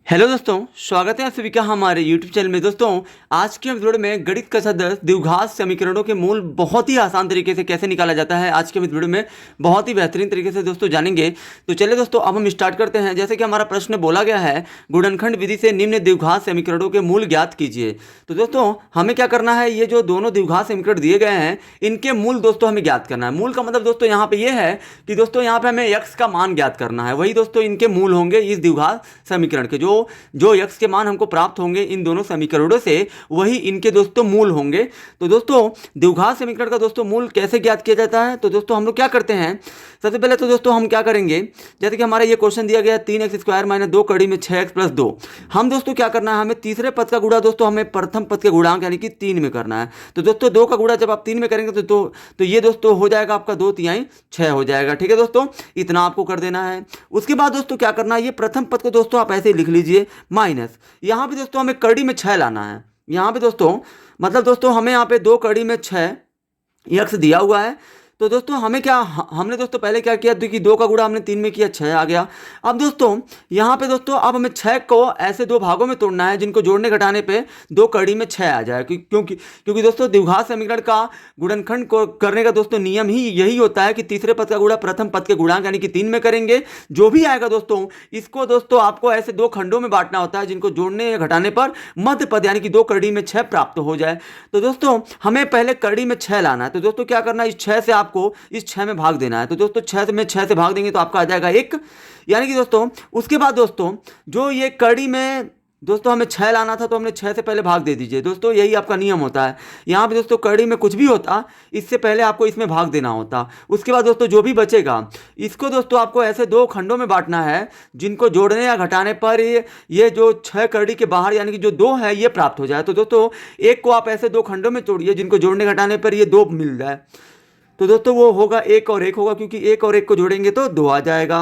Hello दोस्तों, स्वागत है आप सभी का हमारे YouTube चैनल में। दोस्तों, आज के वीडियो में गणित कक्षा 10 द्विघात समीकरणों के मूल बहुत ही आसान तरीके से कैसे निकाला जाता है, आज के वीडियो में बहुत ही बेहतरीन तरीके से दोस्तों जानेंगे। तो चलिए दोस्तों, अब हम स्टार्ट करते हैं। जैसे कि हमारा प्रश्न बोला गया है, गुणनखंड विधि से निम्न द्विघात समीकरणों के मूल ज्ञात कीजिए। तो दोस्तों, हमें क्या करना है, ये जो दोनों द्विघात समीकरण दिए गए हैं इनके मूल दोस्तों हमें ज्ञात करना है। मूल का मतलब दोस्तों यहाँ पे ये है कि दोस्तों यहाँ पे हमें x का मान ज्ञात करना है, वही दोस्तों इनके मूल होंगे इस द्विघात समीकरण के। जो x के मान हमको प्राप्त होंगे इन दोनों समीकरणों से, वही इनके दोस्तों मूल होंगे। तो दोस्तों, द्विघात समीकरण का दोस्तों मूल कैसे ज्ञात किया जाता है, तो दोस्तों हम लोग क्या करते हैं, सबसे पहले तो दोस्तों हम क्या करेंगे, जैसे कि हमारा ये क्वेश्चन दिया गया है 3x² - 2 कड़ी में 6x + 2। हम दोस्तों क्या करना है, हमें तीसरे पद का गुणा दोस्तों हमें प्रथम पद के गुणांक यानी कि 3 में करना है। तो दोस्तों 2 का गुणा जब आप 3 में करेंगे तो ये दोस्तों हो जाएगा आपका 2 तिहाई 6 हो जाएगा। ठीक है दोस्तों, इतना आपको कर देना है। उसके बाद दोस्तों क्या करना है, ये प्रथम पद को दोस्तों आप ऐसे ही लिख लीजिए माइनस, यहाँ पे दोस्तों हमें कड़ी में 6 लाना है। यहाँ पे दोस्तों मतलब दोस्तों हमें यहाँ पे 2 कड़ी में 6 यक्स दिया हुआ है। तो दोस्तों हमें क्या, हमने दोस्तों पहले क्या किया कि 2 का गुणा हमने 3 में किया, 6 आ गया। अब दोस्तों यहाँ पे दोस्तों अब हमें 6 को ऐसे दो भागों में तोड़ना है जिनको जोड़ने घटाने पे 2 कड़ी में 6 आ जाए, क्योंकि दोस्तों द्विघात समीकरण का गुणनखंड को करने का दोस्तों नियम ही यही होता है कि तीसरे पद का गुणा प्रथम पद के गुणांक यानी कि 3 में करेंगे। जो भी आएगा दोस्तों इसको दोस्तों आपको ऐसे 2 खंडों में बांटना होता है जिनको जोड़ने या घटाने पर मध्य पद यानी कि 2 कड़ी में 6 प्राप्त हो जाए। तो दोस्तों हमें पहले कड़ी में 6 लाना है। तो दोस्तों क्या करना है, इस 6 से आपको इस 6 में भाग देना है। तो दोस्तों 6 से भाग देंगे तो आपका आ जाएगा 1, यानी कि दोस्तों उसके बाद दोस्तों जो ये कड़ी में दोस्तों हमें 6 लाना था तो हमने 6 से पहले भाग दे दीजिए। दोस्तों यही आपका नियम होता है। यहाँ पे दोस्तों कड़ी में कुछ भी होता इससे पहले आपको इसमें भाग देना होता। उसके बाद दोस्तों जो भी बचेगा इसको दोस्तों आपको ऐसे 2 खंडों में बांटना है जिनको जोड़ने या घटाने पर ये जो 6 कड़ी के बाहर यानी कि जो 2 है ये प्राप्त हो जाए। तो दोस्तों एक को आप ऐसे 2 खंडों में तोड़िए जिनको जोड़ने घटाने पर ये 2 मिल जाए। तो दोस्तों वो होगा 1 और 1 होगा, क्योंकि 1 और 1 को जोड़ेंगे तो 2 आ जाएगा।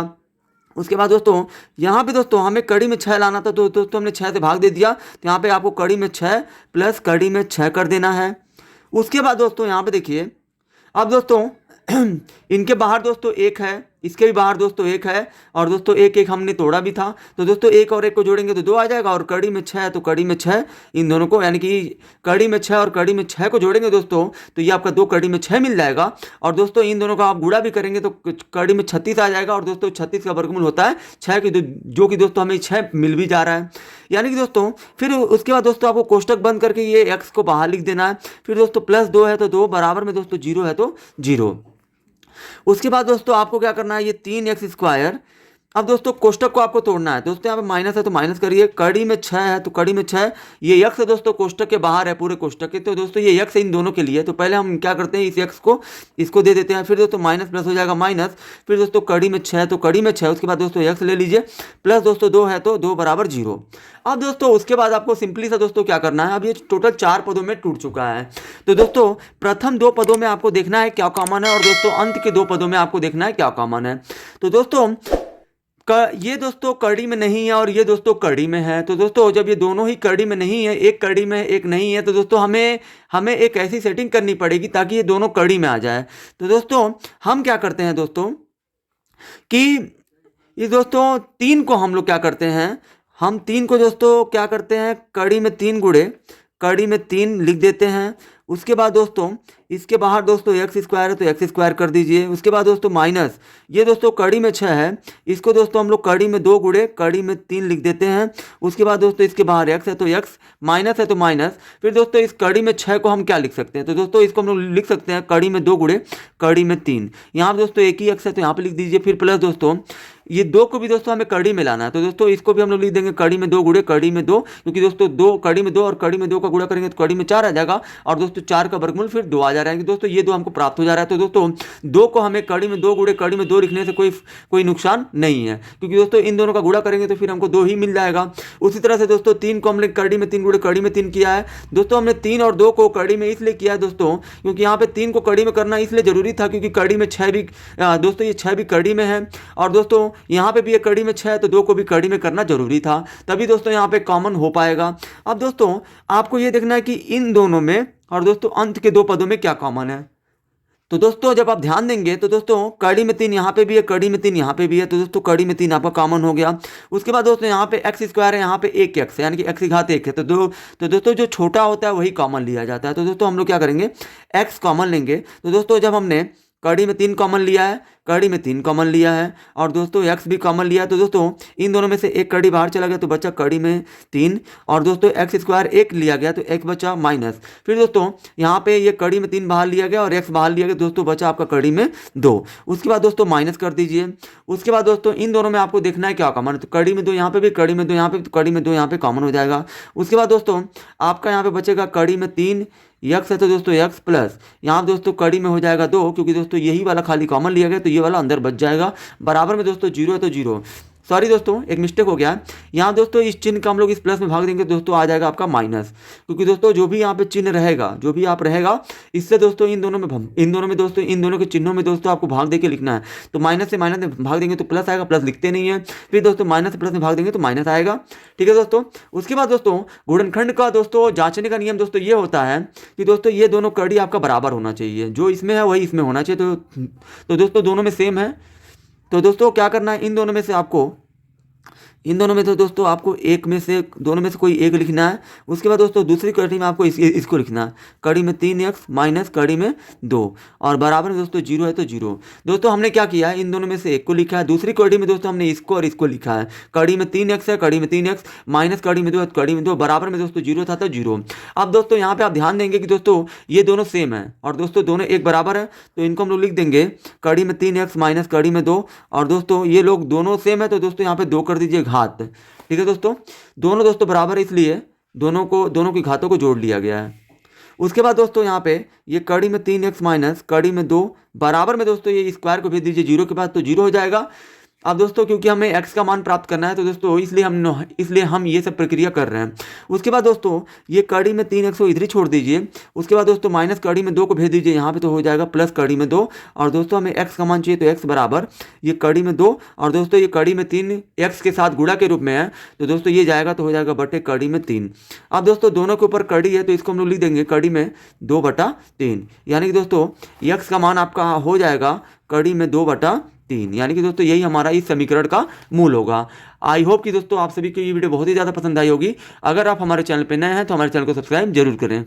उसके बाद दोस्तों यहाँ पे दोस्तों हमें कड़ी में 6 लाना था तो दोस्तों हमने 6 से भाग दे दिया। तो यहाँ पे आपको कड़ी में 6 प्लस कड़ी में 6 कर देना है। उसके बाद दोस्तों यहाँ पे देखिए, अब दोस्तों इनके बाहर दोस्तों 1 है, इसके भी बाहर दोस्तों 1 है, और दोस्तों 1 हमने तोड़ा भी था। तो दोस्तों 1 और 1 को जोड़ेंगे तो 2 आ जाएगा, और कड़ी में 6 है तो कड़ी में 6 इन दोनों को यानी कि कड़ी में 6 और कड़ी में 6 को जोड़ेंगे दोस्तों तो ये आपका 2 कड़ी में 6 मिल जाएगा। और दोस्तों इन दोनों का आप गुणा भी करेंगे तो कड़ी में 36 आ जाएगा। और दोस्तों 36 का वर्गमूल होता है 6 की, जो कि दोस्तों हमें 6 मिल भी जा रहा है। यानी कि दोस्तों फिर उसके बाद दोस्तों आपको कोष्टक बंद करके ये x को बाहर लिख देना है। फिर दोस्तों +2 है तो 2 बराबर में दोस्तों 0 है तो 0। उसके बाद दोस्तों आपको क्या करना है, ये 3x²। अब दोस्तों कोष्टक को आपको तोड़ना है। दोस्तों यहाँ पे माइनस है तो माइनस करिए, कड़ी में 6 है तो कड़ी में 6, ये x है दोस्तों कोष्टक के बाहर है पूरे कोष्टक के। तो दोस्तों ये x है इन दोनों के लिए। तो पहले हम क्या करते हैं, इस x को इसको दे देते हैं। फिर दोस्तों माइनस प्लस हो जाएगा माइनस, फिर दोस्तों कड़ी में 6 तो कड़ी में 6, उसके बाद दोस्तों x ले लीजिए, प्लस दोस्तों 2 है तो 2 बराबर 0। अब दोस्तों उसके बाद आपको सिंपली सा दोस्तों क्या करना है, अब ये टोटल 4 पदों में टूट चुका है। तो दोस्तों प्रथम 2 पदों में आपको देखना है क्या कॉमन है, और दोस्तों अंत के 2 पदों में आपको देखना है क्या कॉमन है। तो दोस्तों ये दोस्तों कड़ी में नहीं है और ये दोस्तों कड़ी में है। तो दोस्तों जब ये दोनों ही कड़ी में नहीं है, एक कड़ी में एक नहीं है, तो दोस्तों हमें एक ऐसी सेटिंग करनी पड़ेगी ताकि ये दोनों कड़ी में आ जाए। तो दोस्तों हम क्या करते हैं दोस्तों कि ये दोस्तों 3 को हम लोग क्या करते हैं, हम 3 को दोस्तों क्या करते हैं, कड़ी में 3 गुणे कड़ी में 3 लिख देते हैं। उसके बाद दोस्तों इसके बाहर दोस्तों x² है तो x² कर दीजिए। उसके बाद दोस्तों माइनस, ये दोस्तों कड़ी में 6 है, इसको दोस्तों हम लोग कड़ी में 2 गुणे कड़ी में 3 लिख देते हैं। उसके बाद दोस्तों इसके बाहर x है तो x, माइनस है तो माइनस। फिर दोस्तों इस कड़ी में 6 को हम क्या लिख सकते हैं, तो दोस्तों इसको हम लोग लिख सकते हैं कड़ी में 2 गुणे कड़ी में 3। यहाँ पर दोस्तों एक ही x है तो यहाँ पर लिख दीजिए। फिर प्लस दोस्तों ये 2 को भी दोस्तों हमें कड़ी में लाना है। तो दोस्तों इसको भी हम लोग लिख देंगे कड़ी में 2 गुणे कड़ी में 2, क्योंकि दोस्तों 2 कड़ी में 2 और कड़ी में 2 का गुणा करेंगे तो कड़ी में 4 आ जाएगा, और दोस्तों 4 का वर्गमूल फिर 2 आ जा रहा है। दोस्तों ये 2 हमको प्राप्त हो जा रहा है। तो दोस्तों 2 को हमें कड़ी में 2 गुणे कड़ी में 2 लिखने से कोई नुकसान नहीं है, क्योंकि दोस्तों इन दोनों का गुणा करेंगे तो फिर हमको 2 ही मिल जाएगा। उसी तरह से दोस्तों 3 को हमने कड़ी में 3 गुणे कड़ी में 3 किया है। दोस्तों हमने 3 और 2 को कड़ी में इसलिए किया है दोस्तों क्योंकि यहाँ पे 3 को कड़ी में करना इसलिए जरूरी था क्योंकि कड़ी में 6 भी दोस्तों ये 6 भी कड़ी में है, और दोस्तों यहाँ पे भी ये कड़ी में 6 है तो 2 को भी कड़ी में करना जरूरी था, तभी दोस्तों यहाँ पे कॉमन हो पाएगा। अब दोस्तों आपको ये देखना है कि इन दोनों में और दोस्तों अंत के 2 पदों में क्या कॉमन है। तो दोस्तों जब आप ध्यान देंगे तो दोस्तों कड़ी में 3 यहाँ पे भी है, कड़ी में 3 यहाँ पे भी है, तो दोस्तों कड़ी में 3 आपका कॉमन हो गया। उसके बाद दोस्तों यहाँ पे एक्स स्क्वायर है, यहाँ पे एक एक्स है, यानी कि एक्स की घात 1 है, तो दोस्तों जो छोटा होता है वही कॉमन लिया जाता है। तो दोस्तों हम लोग क्या करेंगे, एक्स कॉमन लेंगे। तो दोस्तों जब हमने कड़ी में 3 कॉमन लिया है, कड़ी में 3 कॉमन लिया है और दोस्तों एक्स भी कॉमन लिया है, तो दोस्तों इन दोनों में से एक कड़ी बाहर चला गया तो बचा कड़ी में 3 और दोस्तों एक्स स्क्वायर 1 लिया गया तो एक बचा माइनस। फिर दोस्तों यहाँ पे ये कड़ी में 3 बाहर लिया गया और एक्स बाहर लिया गया, दोस्तों बचा आपका कड़ी में 2। उसके बाद दोस्तों माइनस कर दीजिए। उसके बाद दोस्तों इन दोनों में आपको देखना है क्या कॉमन है, तो कड़ी में 2 यहाँ पे भी, कड़ी में 2 यहाँ पे, तो कड़ी में 2 यहाँ पे कॉमन हो जाएगा। उसके बाद दोस्तों आपका यहाँ पे बचेगा कड़ी में 3 यक्स है, तो दोस्तों यक्स प्लस यहाँ दोस्तों कड़ी में हो जाएगा 2, क्योंकि दोस्तों यही वाला खाली कॉमन लिया गया तो ये वाला अंदर बच जाएगा। बराबर में दोस्तों 0 है तो 0, सॉरी दोस्तों एक मिस्टेक हो गया है यहाँ दोस्तों, इस चिन्ह का हम लोग इस प्लस में भाग देंगे दोस्तों आ जाएगा आपका माइनस, क्योंकि दोस्तों जो भी यहाँ पे चिन्ह रहेगा, जो भी आप रहेगा इससे दोस्तों इन दोनों में दोस्तों इन दोनों के चिन्हों में दोस्तों आपको भाग देके लिखना है। तो माइनस से माइनस में भाग देंगे तो प्लस आएगा, प्लस लिखते नहीं है, फिर दोस्तों माइनस से प्लस में भाग देंगे तो माइनस आएगा। ठीक है दोस्तों। उसके बाद दोस्तों गुणनखंड का दोस्तों जांचने का नियम दोस्तों ये होता है कि दोस्तों ये दोनों कड़ी आपका बराबर होना चाहिए, जो इसमें है वही इसमें होना चाहिए। तो दोस्तों दोनों में सेम है, तो दोस्तों क्या करना है, इन दोनों में से आपको, इन दोनों में तो दोस्तों आपको एक में से, दोनों में से कोई एक लिखना है। उसके बाद दोस्तों दूसरी कड़ी में आपको इसको लिखना है, कड़ी में 3x माइनस कड़ी में 2 और बराबर में दोस्तों 0 है तो 0। दोस्तों हमने क्या किया है, इन दोनों में से एक को लिखा है, दूसरी कड़ी में दोस्तों हमने इसको और इसको लिखा है, कड़ी में 3x है, कड़ी में 3x माइनस कड़ी में 2 है, कड़ी में 2 बराबर में दोस्तों 0 था तो 0। अब दोस्तों यहाँ पे आप ध्यान देंगे कि दोस्तों ये दोनों सेम है और दोस्तों दोनों एक बराबर है, तो इनको हम लोग लिख देंगे कड़ी में 3x माइनस कड़ी में 2 और दोस्तों ये लोग दोनों सेम है तो दोस्तों यहाँ पे 2 कर दीजिए घात। ठीक है दोस्तों, दोनों दोस्तों बराबर है इसलिए दोनों की घातों को जोड़ लिया गया है। उसके बाद दोस्तों यहाँ पे ये कड़ी में 3x माइनस कड़ी में 2 बराबर में दोस्तों ये स्क्वायर को भेज दीजिए 0 के बाद तो 0 हो जाएगा। अब दोस्तों क्योंकि हमें x का मान प्राप्त करना है तो दोस्तों इसलिए हम ये सब प्रक्रिया कर रहे हैं। उसके बाद दोस्तों ये कड़ी में 3x को इधर ही छोड़ दीजिए। उसके बाद दोस्तों माइनस कड़ी में 2 को भेज दीजिए यहाँ पे तो हो जाएगा प्लस कड़ी में 2 और दोस्तों हमें x का मान चाहिए तो x बराबर ये कड़ी में 2 और दोस्तों ये कड़ी में 3 x के साथ गुणा के रूप में है तो दोस्तों ये जाएगा तो हो जाएगा बटे कड़ी में 3। अब दोस्तों दोनों के ऊपर कड़ी है तो इसको हम लोग लिख देंगे कड़ी में 2/3, यानी कि दोस्तों x का मान आपका हो जाएगा कड़ी में 2/3, यानी कि दोस्तों यही हमारा इस समीकरण का मूल होगा। आई होप कि दोस्तों आप सभी को ये वीडियो बहुत ही ज़्यादा पसंद आई होगी। अगर आप हमारे चैनल पर नए हैं तो हमारे चैनल को सब्सक्राइब जरूर करें।